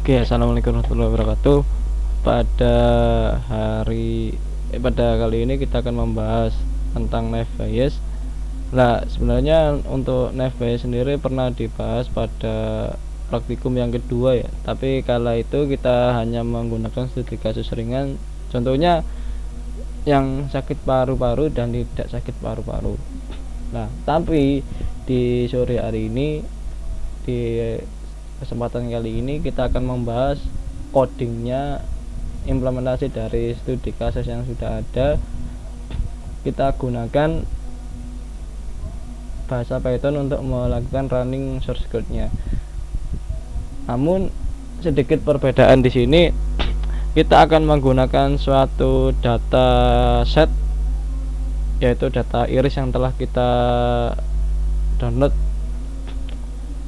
Oke, assalamualaikum warahmatullahi wabarakatuh. Pada pada kali ini kita akan membahas tentang naive Bayes. Nah, sebenarnya untuk naive Bayes sendiri pernah dibahas pada praktikum yang kedua ya. Tapi kala itu kita hanya menggunakan studi kasus ringan. Contohnya yang sakit paru-paru dan tidak sakit paru-paru. Nah, tapi di sore hari ini, di kesempatan kali ini kita akan membahas codingnya, implementasi dari studi kasus yang sudah ada. Kita gunakan bahasa Python untuk melakukan running source code-nya. Namun sedikit perbedaan di sini, kita akan menggunakan suatu data set, yaitu data iris yang telah kita download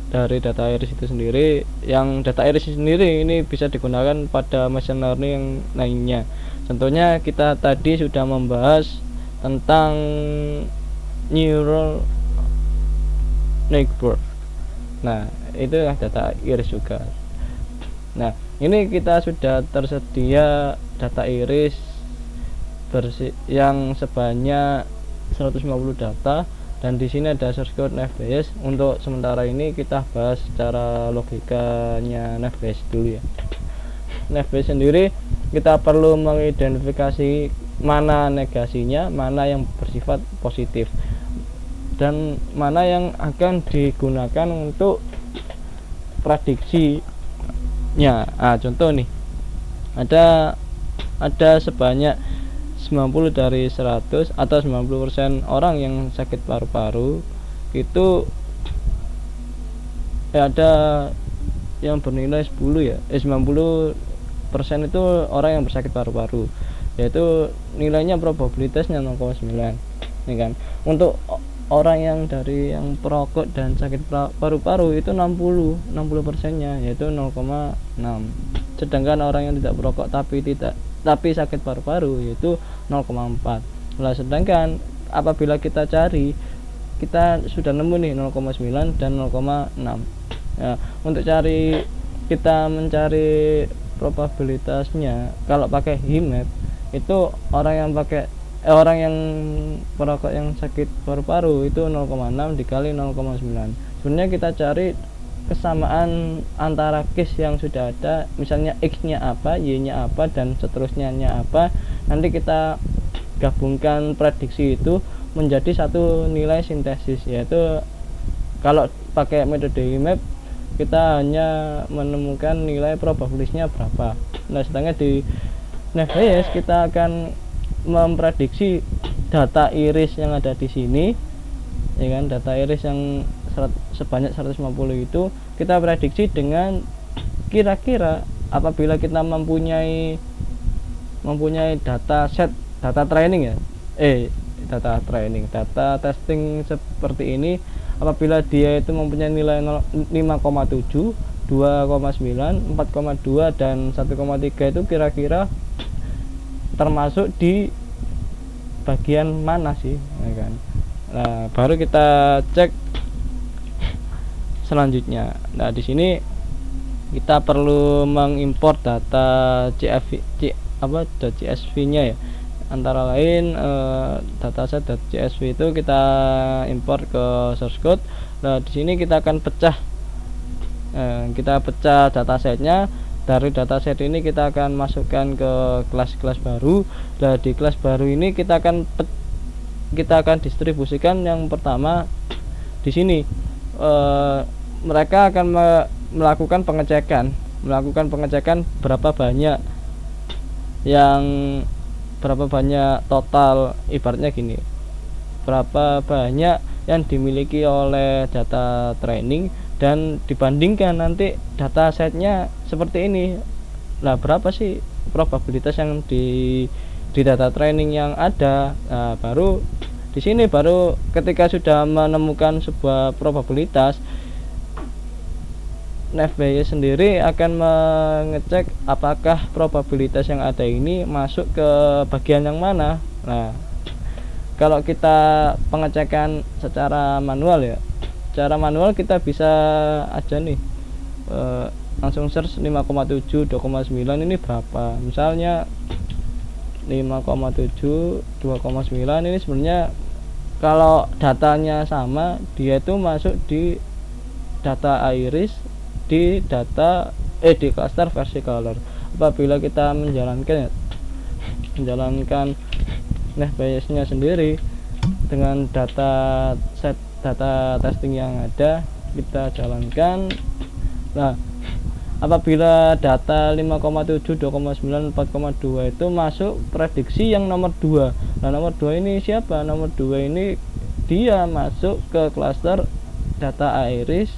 dari data iris itu sendiri. Yang data iris sendiri ini bisa digunakan pada machine learning yang lainnya. Contohnya kita tadi sudah membahas tentang neural network. Nah, itu data iris juga. Nah, ini kita sudah tersedia data iris yang sebanyak 150 data, dan di sini ada source code naive Bayes. Untuk sementara ini kita bahas secara logikanya naive Bayes dulu ya. Naive Bayes sendiri kita perlu mengidentifikasi mana negasinya, mana yang bersifat positif, dan mana yang akan digunakan untuk prediksinya. Contoh nih, ada sebanyak 90 dari 100 atau 90% orang yang sakit paru-paru itu ada yang bernilai 10 ya. 90% itu orang yang bersakit paru-paru, yaitu nilainya probabilitasnya 0,9 ini kan. Untuk orang yang dari yang perokok dan sakit paru-paru itu 60%-nya, yaitu 0,6. Sedangkan orang yang tidak perokok tapi sakit paru-paru yaitu 0,4. Nah, sedangkan apabila kita cari, kita sudah nemu nih 0,9 dan 0,6. Ya, untuk kita mencari probabilitasnya kalau pakai HIMAP, itu orang yang perokok yang sakit paru-paru itu 0,6 dikali 0,9. Sebenarnya kita cari kesamaan antara case yang sudah ada, misalnya X-nya apa, Y-nya apa, dan seterusnya apa. Nanti kita gabungkan prediksi itu menjadi satu nilai sintesis, yaitu kalau pakai metode HIMAP kita hanya menemukan nilai probabilitasnya berapa. Nah, sedangkan di naive Bayes kita akan memprediksi data iris yang ada di sini, ya kan. Data iris yang sebanyak 150 itu kita prediksi dengan kira-kira apabila kita mempunyai data set, data testing seperti ini. Apabila dia itu mempunyai nilai 5,7, 2,9, 4,2 dan 1,3 itu kira-kira termasuk di bagian mana sih, ya kan. Nah, baru kita cek selanjutnya. Nah, di sini kita perlu mengimport data CSV-nya ya. Antara lain dataset .csv itu kita import ke source code. Nah, di sini kita akan pecah datasetnya. Dari dataset ini kita akan masukkan ke kelas-kelas baru. Nah, di kelas baru ini kita akan distribusikan. Yang pertama di sini mereka akan melakukan pengecekan berapa banyak total, ibaratnya gini, berapa banyak yang dimiliki oleh data training, dan dibandingkan nanti data setnya seperti ini. Nah, berapa sih probabilitas yang di data training yang ada. Nah, baru di sini ketika sudah menemukan sebuah probabilitas, naive Bayes sendiri akan mengecek apakah probabilitas yang ada ini masuk ke bagian yang mana. Nah, kalau kita pengecekan secara manual ya, secara manual kita bisa aja nih langsung search 5,7 2,9 ini berapa, misalnya 5,7 2,9 ini sebenarnya kalau datanya sama dia itu masuk di data iris di di cluster versi color. Apabila kita menjalankan Nest nya sendiri dengan set data testing yang ada kita jalankan. Nah, apabila data 5,7 2,9 4,2 itu masuk prediksi yang nomor 2. Nah, nomor 2 ini siapa? Nomor 2 ini dia masuk ke cluster data iris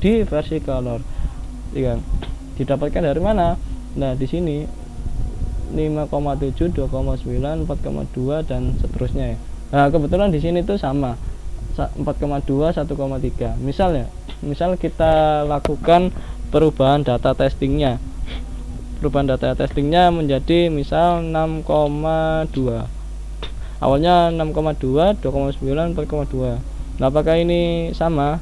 di versi color. Ya, didapatkan dari mana? Nah, di sini 5,7 2,9 4,2 dan seterusnya ya. Nah, kebetulan di sini tuh sama 4,2 1,3. Misal kita lakukan perubahan data testingnya menjadi misal 6,2. awalnya 6,2 2,9 4,2. Nah, apakah ini sama?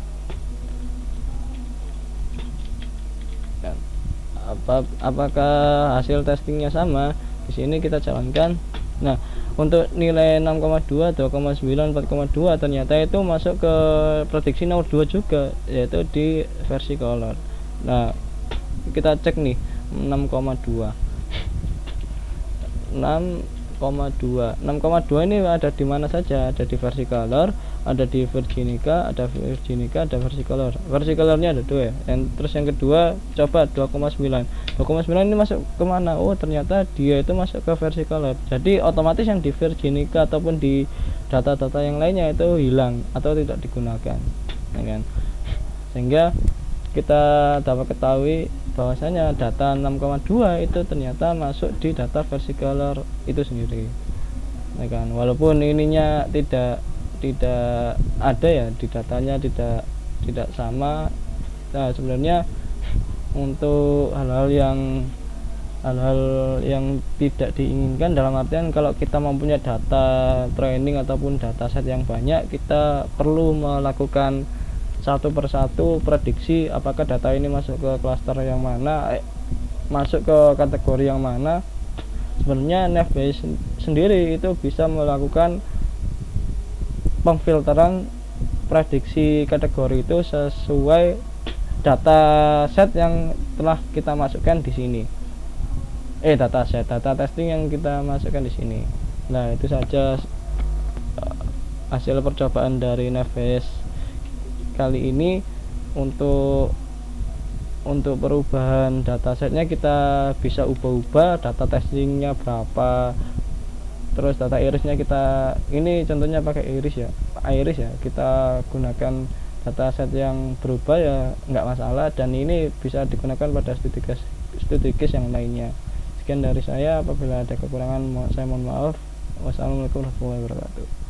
Apakah hasil testingnya sama? Di sini kita jalankan. Nah, untuk nilai 6,2 2,9 4,2 ternyata itu masuk ke prediksi nomor 2 juga, yaitu di versi color. Nah, kita cek nih 6,2 ini ada di mana saja? Ada di versi color, ada di Virginica, ada versi color. Versi colornya ada 2 ya. Terus yang kedua coba 2,9 ini masuk kemana? Oh, ternyata dia itu masuk ke versi color. Jadi otomatis yang di Virginica ataupun di data-data yang lainnya itu hilang atau tidak digunakan, ya kan? Sehingga kita dapat ketahui bahwasanya data 6,2 itu ternyata masuk di data versi color itu sendiri, ya kan? Walaupun ininya tidak ada ya, di datanya tidak sama. Nah, sebenarnya untuk hal-hal yang tidak diinginkan, dalam artian kalau kita mempunyai data training ataupun dataset yang banyak, kita perlu melakukan satu persatu prediksi apakah data ini masuk ke klaster yang mana, masuk ke kategori yang mana. Sebenarnya Nest sendiri itu bisa melakukan pemfilteran prediksi kategori itu sesuai data set yang telah kita masukkan di sini. Data testing yang kita masukkan di sini. Nah, itu saja hasil percobaan dari Nest kali ini. Untuk perubahan datasetnya kita bisa ubah-ubah, data testingnya berapa, terus data irisnya kita, ini contohnya pakai iris ya, kita gunakan dataset yang berubah ya nggak masalah, dan ini bisa digunakan pada studi case yang lainnya. Sekian dari saya, apabila ada kekurangan saya mohon maaf. Wassalamualaikum warahmatullahi wabarakatuh.